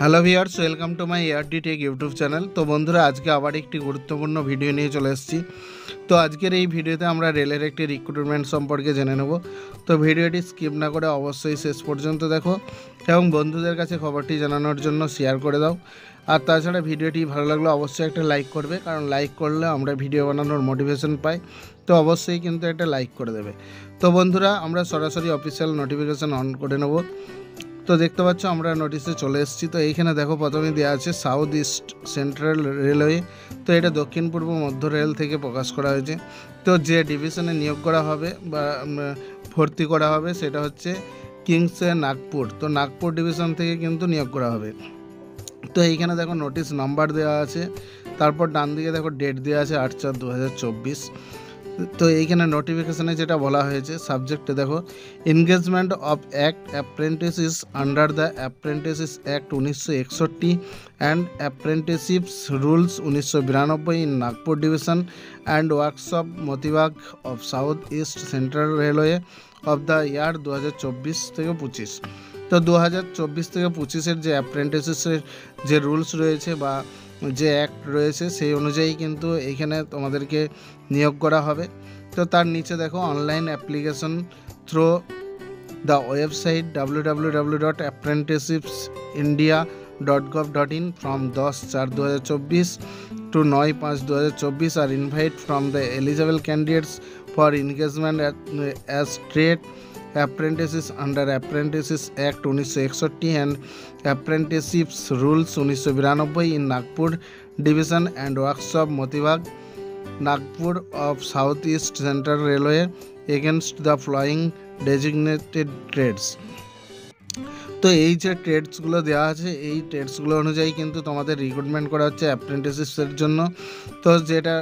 Hello viewers, welcome to my ARD take YouTube channel. তো বন্ধুরা, আজকে আবার একটি গুরুত্বপূর্ণ ভিডিও নিয়ে চলে এসেছি। তো আজকের এই ভিডিওতে আমরা রেলের একটি রিক্রুটমেন্ট সম্পর্কে জেনে নেব। তো ভিডিওটি স্কিপ না করে অবশ্যই শেষ পর্যন্ত দেখো এবং বন্ধুদের কাছে খবরটি জানানোর জন্য শেয়ার করে দাও। আর তাছাড়া ভিডিওটি ভালো লাগলে অবশ্যই একটা লাইক করবে, কারণ লাইক করলে আমরা ভিডিও বানানোর মোটিভেশন পাই। তো অবশ্যই কিন্তু একটা লাইক করে দেবে। তো বন্ধুরা, আমরা সরাসরি অফিসিয়াল নোটিফিকেশান অন করে নেব। তো দেখতে পাচ্ছ আমরা নোটিশে চলে এসেছি। তো এইখানে দেখো প্রথমে দেওয়া আছে সাউথ ইস্ট সেন্ট্রাল রেলওয়ে। তো এটা দক্ষিণ পূর্ব মধ্য রেল থেকে প্রকাশ করা হয়েছে। তো যে ডিভিশনে নিয়োগ করা হবে বা ভর্তি করা হবে সেটা হচ্ছে কিংসে নাগপুর। তো নাগপুর ডিভিশন থেকে কিন্তু নিয়োগ করা হবে। তো এইখানে দেখো নোটিশ নাম্বার দেওয়া আছে, তারপর ডান দিকে দেখো ডেট দেওয়া আছে 8/4/2024। তো এইখানে নোটিফিকেশানে যেটা বলা হয়েছে সাবজেক্টে দেখো, engagement of act apprentices under the apprentices act 1961 and apprenticeships rules 1992 in Nagpur division and workshop Motibagh of south east central railway of the year 2024 থেকে 25। তো 2024 থেকে 25-এর যে অ্যাপ্রেন্টিসিসের যে রুলস রয়েছে বা যে অ্যাক্ট রয়েছে সেই অনুযায়ী কিন্তু এইখানে তোমাদেরকে নিয়োগ করা হবে। তো তার নিচে দেখো online application through the website www.apprenticeshipsindia.gov.in from 10/4/2024 to 9/5/2024 are invite from the eligible candidates for engagement as trade apprentices under Apprentices Act 1961 and Apprenticeships Rules 1992 in Nagpur Division and Workshop Motibag, Nagpur of South East Central Railway against the following designated trades। তো এই যে ট্রেডসগুলো দেওয়া আছে এই ট্রেডসগুলো অনুযায়ী কিন্তু তোমাদের recruitment করা হচ্ছে অ্যাপ্রেন্টিসের জন্য। তো যেটা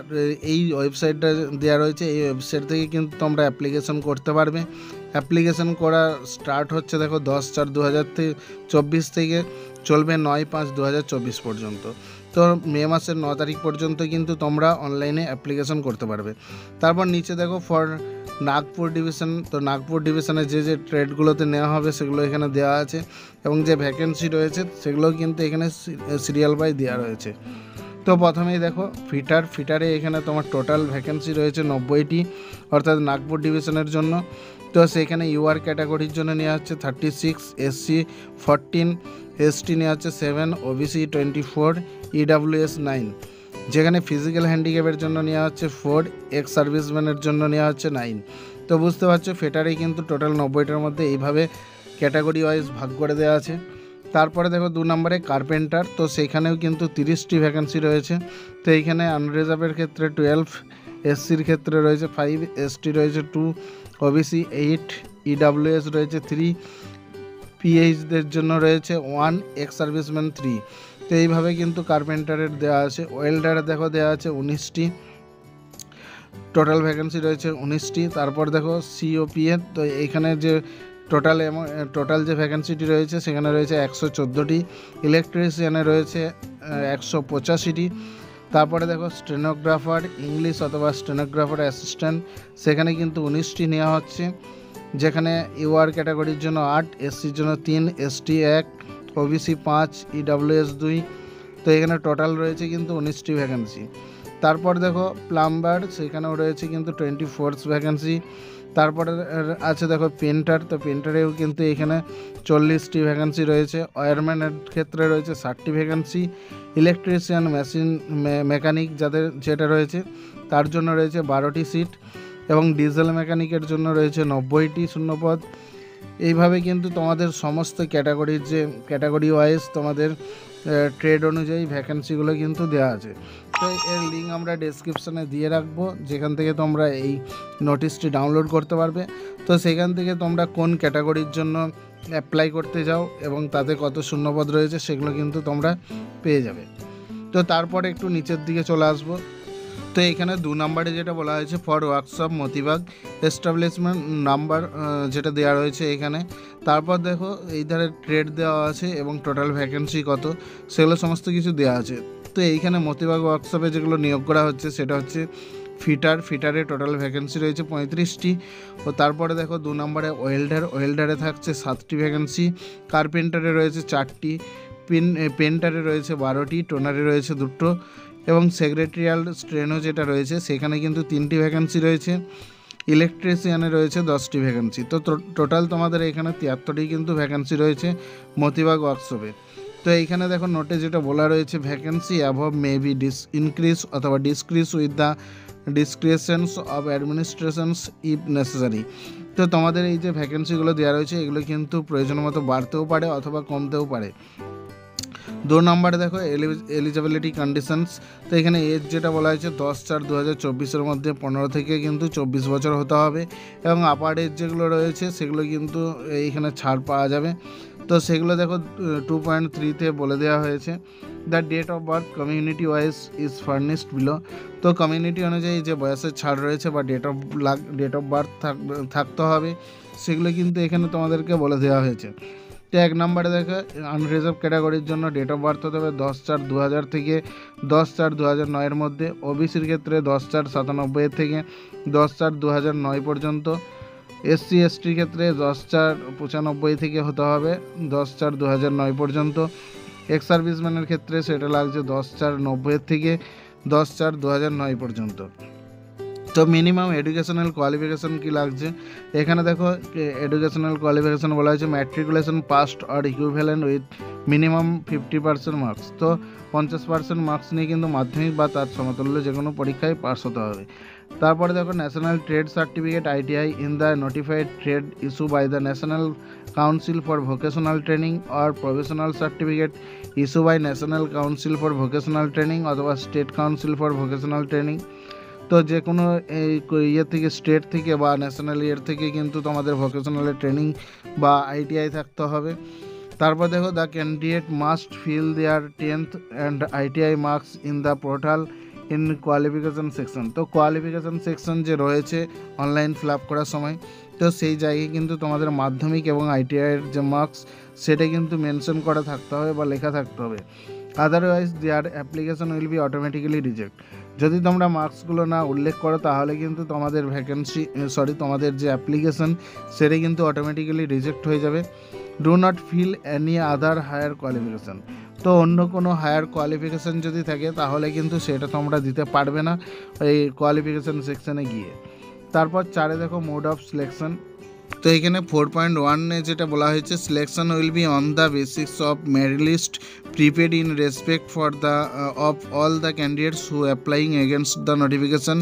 এই ওয়েবসাইটটা দেওয়া রয়েছে এই ওয়েবসাইট থেকে কিন্তু তোমরা অ্যাপ্লিকেশন করতে পারবে। অ্যাপ্লিকেশন করা স্টার্ট হচ্ছে দেখো 10/4/2024 থেকে চলবে 9/5/2024 পর্যন্ত। তো মে মাসের 9 তারিখ পর্যন্ত কিন্তু তোমরা অনলাইনে অ্যাপ্লিকেশন করতে পারবে। তারপর নিচে দেখো ফর নাগপুর ডিভিশন। তো নাগপুর ডিভিশনে যে যে ট্রেডগুলোতে নেওয়া হবে সেগুলো এখানে দেওয়া আছে এবং যে ভ্যাকেন্সি রয়েছে সেগুলো কিন্তু এখানে সিরিয়াল বাই দেওয়া রয়েছে। তো প্রথমেই দেখো ফিটারে এখানে তোমার টোটাল ভ্যাকেন্সি রয়েছে 90টি, অর্থাৎ নাগপুর ডিভিশনের জন্য। তো সেখানে ইউআর ক্যাটাগরির জন্য নেওয়া হচ্ছে 36, SC 14, ST নেওয়া হচ্ছে 7, OBC 24, EWS 9। যেখানে ফিজিক্যাল হ্যান্ডিক্যাপের জন্য নেওয়া হচ্ছে 4, এক্স সার্ভিসম্যানের জন্য নেওয়া হচ্ছে 9। তো বুঝতে পারছো ফেটারেই কিন্তু টোটাল 90টার মধ্যে এইভাবে ক্যাটাগরি ওয়াইজ ভাগ করে দেওয়া আছে। তারপরে দেখো 2 নম্বরে কার্পেন্টার। তো সেইখানেও কিন্তু 30টি ভ্যাকেন্সি রয়েছে। তো এইখানে আনরিজার্ভের ক্ষেত্রে 12, SCর ক্ষেত্রে রয়েছে 5, ST রয়েছে 2, OBC 8, EWS রয়েছে 3, PHদের জন্য রয়েছে 1, এক্স সার্ভিসম্যান 3। তো এইভাবে কিন্তু কার্পেন্টারের দেওয়া আছে। ওয়েল্ডারে দেখো দেওয়া আছে 19টি, টোটাল ভ্যাকেন্সি রয়েছে 19টি। তারপর দেখো COPA। তো এইখানে যে টোটাল যে ভ্যাকেন্সিটি রয়েছে সেখানে রয়েছে 114টি। ইলেকট্রিশিয়ানে রয়েছে 185টি। তারপরে দেখো স্টেনোগ্রাফার ইংলিশ অথবা স্টেনোগ্রাফার অ্যাসিস্ট্যান্ট, সেখানে কিন্তু 19টি নেওয়া হচ্ছে। যেখানে ইউআর ক্যাটাগরির জন্য 8, SCর জন্য 3, ST 1, OBC 5, EWS 2। তো এখানে টোটাল রয়েছে কিন্তু 19টি ভ্যাকেন্সি। তারপর দেখো প্লাম্বার, সেখানেও রয়েছে কিন্তু 24 ভ্যাকেন্সি। তারপরে আছে দেখো পেন্টার। তো পেন্টারেও কিন্তু এখানে 40টি ভ্যাকেন্সি রয়েছে। ওয়্যারম্যানের ক্ষেত্রে রয়েছে 60টি ভ্যাকেন্সি। ইলেকট্রিশিয়ান মেশিন মেকানিক যেটা রয়েছে তার জন্য রয়েছে 12টি সিট এবং ডিজেল মেকানিকের জন্য রয়েছে 90টি শূন্যপদ। এইভাবে কিন্তু তোমাদের সমস্ত ক্যাটাগরির যে ক্যাটাগরি ওয়াইজ তোমাদের ট্রেড অনুযায়ী ভ্যাকেন্সিগুলো কিন্তু দেওয়া আছে। তো এর লিঙ্ক আমরা ডেসক্রিপশানে দিয়ে রাখবো, যেখান থেকে তোমরা এই নোটিশটি ডাউনলোড করতে পারবে। তো সেখান থেকে তোমরা কোন ক্যাটাগরির জন্য অ্যাপ্লাই করতে যাও এবং তাতে কত শূন্যপদ রয়েছে সেগুলো কিন্তু তোমরা পেয়ে যাবে। তো তারপরে একটু নিচের দিকে চলে আসবো। তো এখানে 2 নম্বরে যেটা বলা হয়েছে for workshop Moti Bagh establishment number যেটা দেওয়া রয়েছে এখানে। তারপর দেখো এই ধারে ট্রেড দেওয়া আছে এবং টোটাল ভ্যাকেন্সি কত সেগুলো সমস্ত কিছু দেওয়া আছে। তো এইখানে মতিবাগ ওয়ার্কশপে যেগুলো নিয়োগ করা হচ্ছে সেটা হচ্ছে ফিটারে টোটাল ভ্যাকেন্সি রয়েছে 35টি। ও তারপরে দেখো 2 নম্বরে ওয়েল্ডারে থাকছে 7টি ভ্যাকেন্সি। কার্পেন্টারে রয়েছে 4টি, পেন্টারে রয়েছে 12টি, টোনারে রয়েছে 2টো এবং সেক্রেটারিয়াল স্ট্রেনো যেটা রয়েছে সেখানে কিন্তু 3টি ভ্যাকেন্সি রয়েছে। ইলেকট্রিশিয়ানে রয়েছে 10টি ভ্যাকেন্সি। তো টোটাল তোমাদের এখানে 73টি কিন্তু ভ্যাকেন্সি রয়েছে মতিবাগ ওয়ার্কশপে। তো এইখানে দেখো নোটে যেটা বলা রয়েছে, vacancy above may be increase অথবা decrease with the descriptions of administrations if necessary. তো তোমাদের এই যে ভ্যাকেন্সিগুলো দেওয়া রয়েছে এগুলো কিন্তু প্রয়োজন মতো বাড়তেও পারে অথবা কমতেও পারে। 2 নম্বরে দেখো এলিজিবিলিটি কন্ডিশনস। তো এখানে এজ যেটা বলা হয়েছে 10/4/2024 মধ্যে 15 থেকে কিন্তু 24 বছর হতে হবে এবং আপার এজ যেগুলো রয়েছে সেগুলো কিন্তু এইখানে ছাড় পাওয়া যাবে। তো সেগুলো দেখো 2.3-তে বলে দেওয়া হয়েছে। The date of birth community wise is furnished below. তো কমিউনিটি অনুযায়ী যে বয়সের ছাড় রয়েছে বা ডেট অফ বার্থ থাকতে হবে সেগুলো কিন্তু এখানে তোমাদেরকে বলে দেওয়া হয়েছে। তো 1 নম্বরে দেখো আনরিজার্ভ ক্যাটাগরির জন্য ডেট অফ বার্থ হতে হবে 10/4/2000 থেকে 10/4/2009 মধ্যে। ওবিসির ক্ষেত্রে 10/4/97 থেকে 10/4/2009 পর্যন্ত। SC STর ক্ষেত্রে 10/4/95 থেকে হতে হবে 10/4/2009 পর্যন্ত। এক্স সার্ভিসম্যানের ক্ষেত্রে সেটা লাগছে 10/4/90 থেকে 10/4/2009 পর্যন্ত। তো মিনিমাম এডুকেশনাল কোয়ালিফিকেশন কি লাগছে, এখানে দেখো এডুকেশনাল কোয়ালিফিকেশন বলা হয়েছে matriculation past or equivalent with minimum 50% marks. তো 50% মার্কস নিয়ে কিন্তু মাধ্যমিক বা তার সমতুল্য যে কোনো পরীক্ষায় পাস হতে হবে। তারপরে দেখো national trade certificate ITI in the notified trade issue by the national council for vocational training or professional certificate issue by national council for vocational training অথবা state council for vocational training. তো যে কোনো ইয়ে থেকে state থেকে বা national ইয়ের থেকে কিন্তু তোমাদের ভোকেশনালের ট্রেনিং বা ITI থাকতে হবে। তারপর দেখো the candidate must fill their 10th and ITI marks in the portal in qualification section. তো কোয়ালিফিকেশান সেকশন যে রয়েছে অনলাইন ফিল আপ করার সময়, তো সেই জায়গায় কিন্তু তোমাদের মাধ্যমিক এবং ITIয়ের যে মার্কস সেটা কিন্তু মেনশন করা থাকতে হবে বা লেখা থাকতে হবে। Otherwise their application will be automatically reject. যদি তোমরা মার্কসগুলো না উল্লেখ করো তাহলে কিন্তু তোমাদের তোমাদের যে অ্যাপ্লিকেশন সেটা কিন্তু অটোমেটিক্যালি রিজেক্ট হয়ে যাবে। Do not fill any other higher qualification. তো অন্য কোনো হায়ার কোয়ালিফিকেশান যদি থাকে তাহলে কিন্তু সেটা তোমরা দিতে পারবে না এই কোয়ালিফিকেশান সেকশানে গিয়ে। তারপর 4-এ দেখো মোড অফ সিলেকশন। তো এখানে 4.1-এ যেটা বলা হয়েছে, selection will be on the basics of merit list prepaid in respect for the of all the candidates who applying against the notification.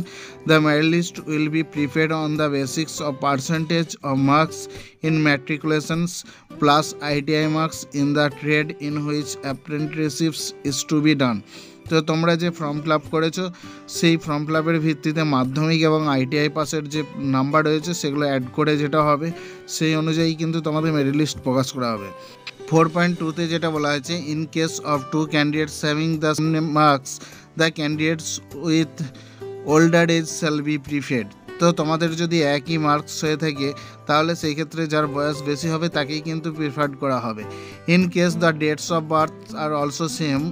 The merit list will be prepaid on the basics of percentage of marks in matriculations plus ITI marks in the trade in which apprenticeships is to be done. তো তোমরা যে form fill up করেছো সেই form fill আপের ভিত্তিতে মাধ্যমিক এবং ITI পাসের যে নাম্বার রয়েছে সেগুলো অ্যাড করে যেটা হবে সেই অনুযায়ী কিন্তু তোমাদের মেরিট লিস্ট প্রকাশ করা হবে। 4.2-তে যেটা বলা হয়েছে, in case of 2 candidates having the marks the candidates with older age shall be preferred. তো তোমাদের যদি একই মার্কস হয়ে থাকে তাহলে সেই ক্ষেত্রে যার বয়স বেশি হবে তাকেই কিন্তু প্রিফার্ড করা হবে। In case the dates of birth are also same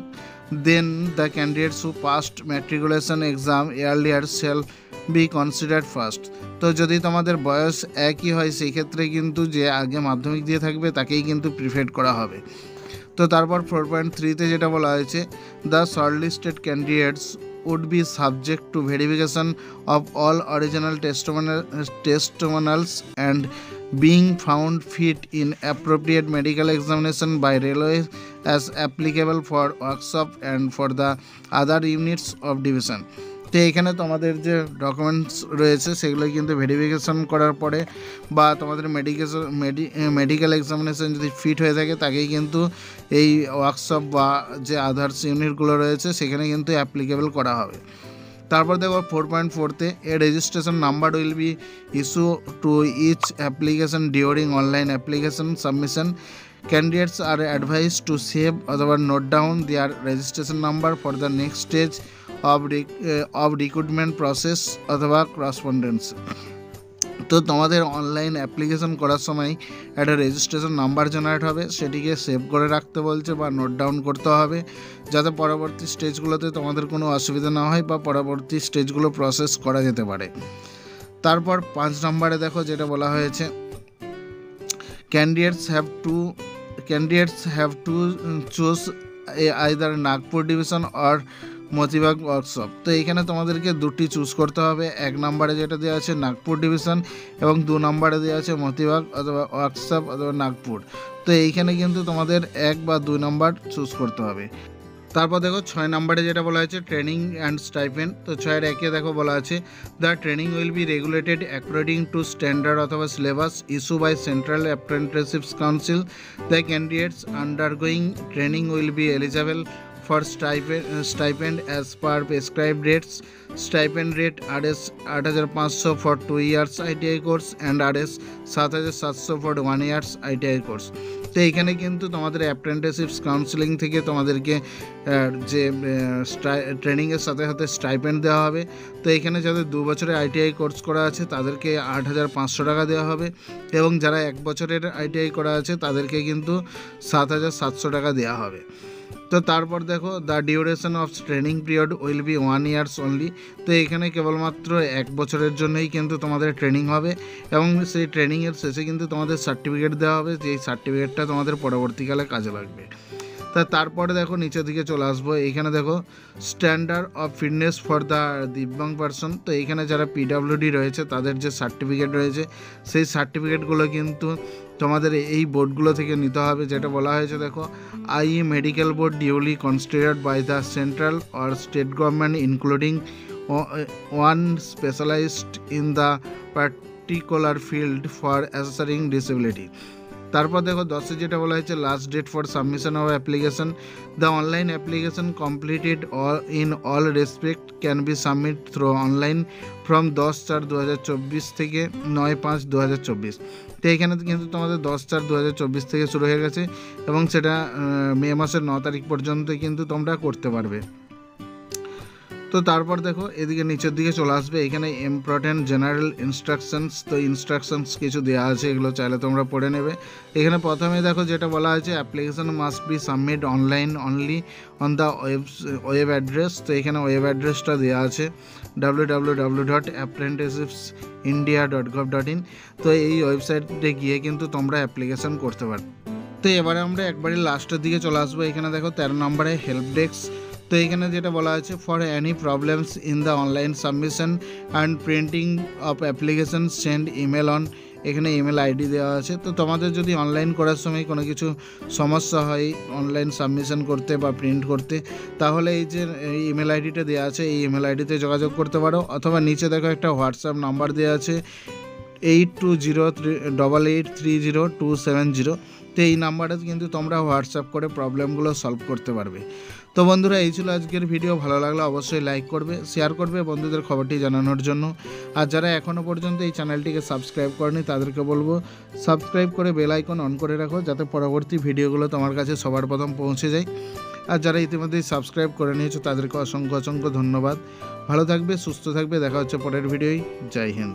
then the candidates who passed matriculation exam earlier shall be considered first। তো যদি তোমাদের বয়স একই হয় সেই ক্ষেত্রে কিন্তু যে আগে মাধ্যমিক দিয়ে থাকবে তাকেই কিন্তু প্রিফার্ড করা হবে। তো তারপর 4.3-তে যেটা বলা হয়েছে, the shortlisted candidates would be subject to verification of all original testimonials and being found fit in appropriate medical examination by railway as applicable for workshop and for the other units of division। তো এখানে তোমাদের যে documents রয়েছে সেগুলো কিন্তু verification করার পরে বা তোমাদের মেডিকেল এক্সামিনেশন যদি ফিট হয়ে থাকে তাকেই কিন্তু এই ওয়ার্কশপ বা যে আদার্স ইউনিটগুলো রয়েছে সেখানে কিন্তু অ্যাপ্লিকেবল করা হবে। তারপর দেখো 4.4-তে a registration number will be issue to each application during online application submission. Candidates are advice to save অথবা note down their registration number for the next stage of recruitment process অথবা correspondence. তো তোমাদের online application করার সময় একটা registration number generate হবে, সেটিকে save করে রাখতে বলছে বা নোট ডাউন করতে হবে যাতে পরবর্তী স্টেজগুলোতে তোমাদের কোনো অসুবিধা না হয় বা পরবর্তী স্টেজগুলো প্রসেস করা যেতে পারে। তারপর 5 নম্বরে দেখো যেটা বলা হয়েছে, candidates have to candidates have to choose either Nagpur division or Moti Bagh workshop. তো এইখানে তোমাদেরকে দুটি চুজ করতে হবে। 1 নম্বরে যেটা দেওয়া আছে নাগপুর ডিভিশন এবং 2 নম্বরে দেওয়া আছে মতিবাগ অথবা ওয়ার্কশপ অথবা নাগপুর। তো এইখানে কিন্তু তোমাদের 1 বা 2 নম্বর চুজ করতে হবে। তারপর দেখো 6 নম্বরে যেটা বলা হয়েছে ট্রেনিং অ্যান্ড স্টাইপেন্ড। তো 6-এর 1-এ দেখো বলা আছে the training will be regulated according to standard অথবা syllabus issue by central apprenticeships council. The candidates undergoing training will be eligible for stipend as per prescribed rates. Stipend rate RS 8,500 for 2 years ITI course and RS 7,700 for 1 years ITI course। তো এইখানে কিন্তু তোমাদের অ্যাপ্রেন্টিসশিপস counselling থেকে তোমাদেরকে যে ট্রেনিংয়ের সাথে সাথে স্টাইপেন্ড দেওয়া হবে। তো এখানে যাদের 2 বছরের আইটিআই কোর্স করা আছে তাদেরকে 8,500 টাকা দেওয়া হবে এবং যারা 1 বছরের আইটিআই করা আছে তাদেরকে কিন্তু 7,700 টাকা দেওয়া হবে। তো তারপর দেখো the duration of training period will be 1 years only. তো এখানে কেবলমাত্র 1 বছরের জন্যই কিন্তু তোমাদের ট্রেনিং হবে এবং সেই ট্রেনিংয়ের শেষে কিন্তু তোমাদের সার্টিফিকেট দেওয়া হবে, যেই সার্টিফিকেটটা তোমাদের পরবর্তীকালে কাজে লাগবে। তারপরে দেখো নিচের দিকে চলে আসবো। এইখানে দেখো standard of fitness for the divyang person. তো এইখানে যারা পিডাব্লিউডি রয়েছে তাদের যে সার্টিফিকেট রয়েছে সেই সার্টিফিকেটগুলো কিন্তু তোমাদের এই বোর্ডগুলো থেকে নিতে হবে। যেটা বলা হয়েছে দেখো I medical board duly constituted by the central or state government including one specialised in the particular field for অ্যাসেসরিং ডিসেবিলিটি। তারপর দেখো 10-এ যেটা বলা হয়েছে last date for submission of application. The online application completed in all respect can be submit through online from 10/4/2024 থেকে 9/5/2024। তো এখানে কিন্তু তোমাদের 10/4/2024 থেকে শুরু হয়ে গেছে এবং সেটা মে মাসের 9 তারিখ পর্যন্ত কিন্তু তোমরা করতে পারবে। তো তারপর দেখো এদিকে নিচের দিকে চলে আসবে, এখানে ইম্পর্টেন্ট জেনারেল ইনস্ট্রাকশনস। তো ইনস্ট্রাকশনস কিছু দেওয়া আছে, এগুলো চাইলে তোমরা পড়ে নেবে। এখানে প্রথমে দেখো যেটা বলা আছে application must be submit online only on the web address. তো এখানে ওয়েব অ্যাড্রেসটা দেওয়া আছে www.apprenticeshipsindia.gov.in। তো এই ওয়েবসাইটে গিয়ে কিন্তু তোমরা অ্যাপ্লিকেশন করতে পারবে। তো এবারে আমরা একবারে লাস্টের দিকে চলে আসবো। এখানে দেখো 13 নম্বরে হেল্প ডেস্ক। তো এখানে যেটা বলা আছে for any problems in the online submission and printing of application send email on. এখানে ইমেল আইডি দেওয়া আছে। তো তোমাদের যদি অনলাইন করার সময় কোনো কিছু সমস্যা হয় অনলাইন সাবমিশন করতে বা প্রিন্ট করতে, তাহলে এই যে ইমেল আইডিটা দেওয়া আছে এই ইমেল আইডিতে যোগাযোগ করতে পারো, অথবা নিচে দেখো একটা হোয়াটসঅ্যাপ নাম্বার দেওয়া আছে 82038830 তো এই নাম্বারে কিন্তু তোমরা হোয়াটসঅ্যাপ করে প্রবলেমগুলো সলভ করতে পারবে। তো বন্ধুরা এই ছিল আজকের ভিডিও। ভালো লাগলে অবশ্যই লাইক করবে, শেয়ার করবে বন্ধুদের খবরটি জানানোর জন্য। আর যারা এখনও পর্যন্ত এই চ্যানেলটিকে সাবস্ক্রাইব করেনি তাদেরকে বলবো সাবস্ক্রাইব করে বেল আইকন অন করে রাখো, যাতে পরবর্তী ভিডিওগুলো তোমার কাছে সবার প্রথম পৌঁছে যায়। আর যারা ইতিমধ্যেই সাবস্ক্রাইব করে নিয়েছো তাদেরকে অসংখ্য ধন্যবাদ। ভালো থাকবে, সুস্থ থাকবে, দেখা হচ্ছে পরের ভিডিওয়। জয় হিন্দ।